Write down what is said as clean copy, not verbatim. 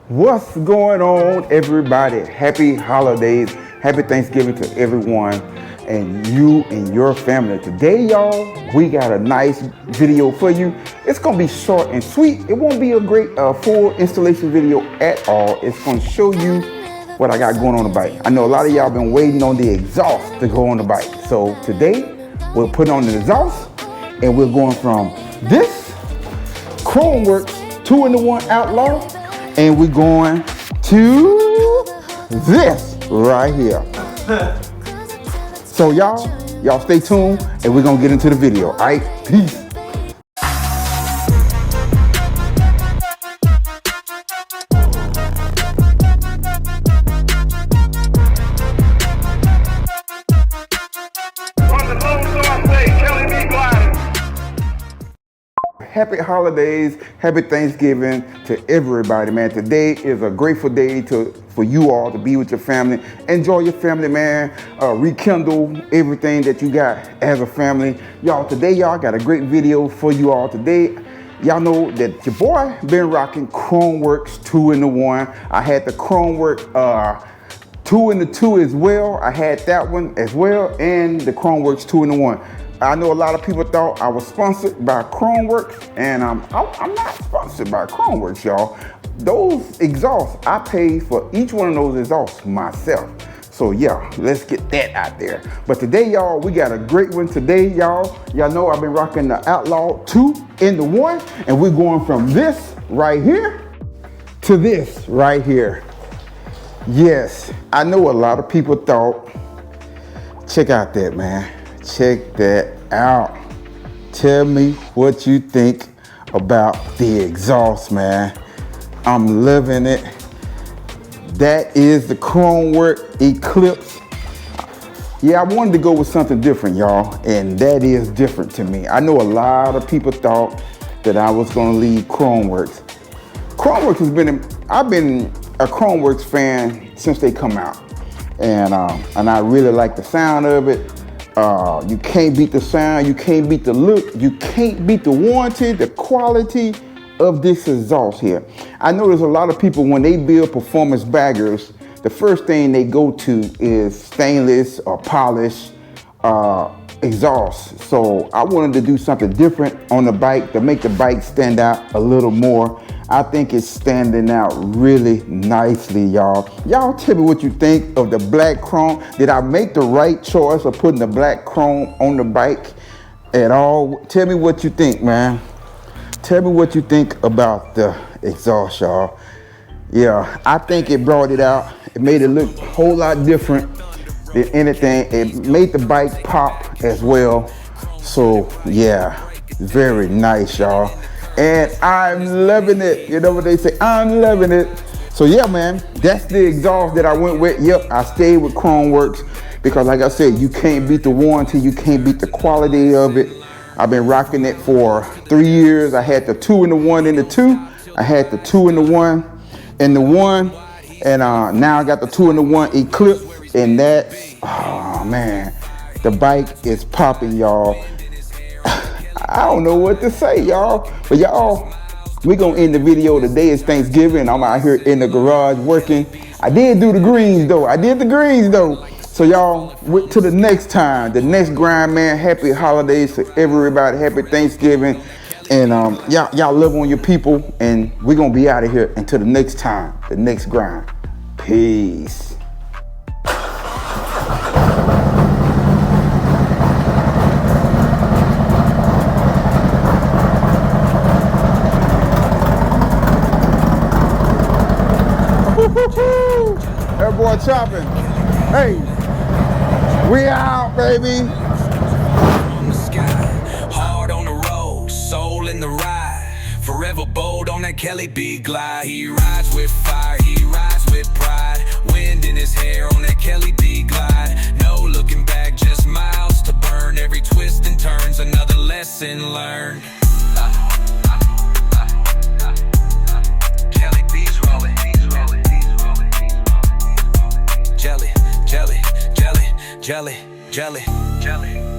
What's going on, everybody? Happy holidays, happy Thanksgiving to everyone and you and your family. Today, y'all, we got a nice video for you. It's gonna be short and sweet. It won't be a great full installation video at all. It's gonna show you what I got going on the bike. I know a lot of y'all been waiting on the exhaust to go on the bike. So today, we'll put on the exhaust and we're going from this Khrome Werks 2-in-1 Outlaw, and we're going to this right here. So y'all stay tuned and we're gonna get into the video. All right, peace. Happy holidays, happy Thanksgiving to everybody, man. Today is a grateful day for you all to be with your family. Enjoy your family, man. Rekindle everything that you got as a family. Y'all, today, y'all got a great video for you all. Today, y'all know that your boy been rocking Khrome Werks 2-in-1. I had the Khrome Werks 2-in-2 as well. I had that one as well, and the Khrome Werks 2-in-1. I know a lot of people thought I was sponsored by Khrome Werks, and I'm not sponsored by Khrome Werks, y'all. Those exhausts, I paid for each one of those exhausts myself. So yeah, let's get that out there. But today, y'all, we got a great one today, y'all. Y'all know I've been rocking the Outlaw 2-in-1, and we're going from this right here to this right here. Yes, I know a lot of people thought, check out that, man. Check that out. Tell me what you think about the exhaust, man. I'm loving it. That is the Khrome Werks Eclipse. Yeah, I wanted to go with something different, y'all, and that is different to me. I know a lot of people thought that I was gonna leave Khrome Werks. Khrome Werks I've been a Khrome Werks fan since they come out, and I really like the sound of it. You can't beat the sound, you can't beat the look, you can't beat the warranty, the quality of this exhaust here. I know there's a lot of people, when they build performance baggers, the first thing they go to is stainless or polished exhaust. So I wanted to do something different on the bike to make the bike stand out a little more. I think it's standing out really nicely, y'all. Y'all tell me what you think of the black chrome. Did I make the right choice of putting the black chrome on the bike at all? Tell me what you think, man. Tell me what you think about the exhaust, y'all. Yeah, I think it brought it out. It made it look a whole lot different than anything. It made the bike pop as well. So yeah, very nice, y'all. And I'm loving it. You know what they say, I'm loving it. So yeah, man, that's the exhaust that I went with. Yep, I stayed with Khrome Werks because, like I said, you can't beat the warranty, you can't beat the quality of it. I've been rocking it for 3 years. I had the 2-in-1 and the 2. I had the 2-in-1 and the 1, and now I got the 2-in-1 Eclipse, and that's, oh man, the bike is popping, y'all. I don't know what to say, y'all. But y'all, we gonna end the video. Today is Thanksgiving. I'm out here in the garage working. I did do the greens though. So y'all, to the next time, the next grind, man. Happy holidays to everybody. Happy Thanksgiving. And y'all love on your people. And we're gonna be out of here until the next time, the next grind. Peace. That boy chopping. Hey, we out, baby. On the sky, hard on the road, soul in the ride. Forever bold on that Kelly B glide. He rides with fire, he rides with pride. Wind in his hair on that Kelly B glide. No looking back, just miles to burn. Every twist and turns, another lesson learned. Jelly, jelly, jelly, jelly.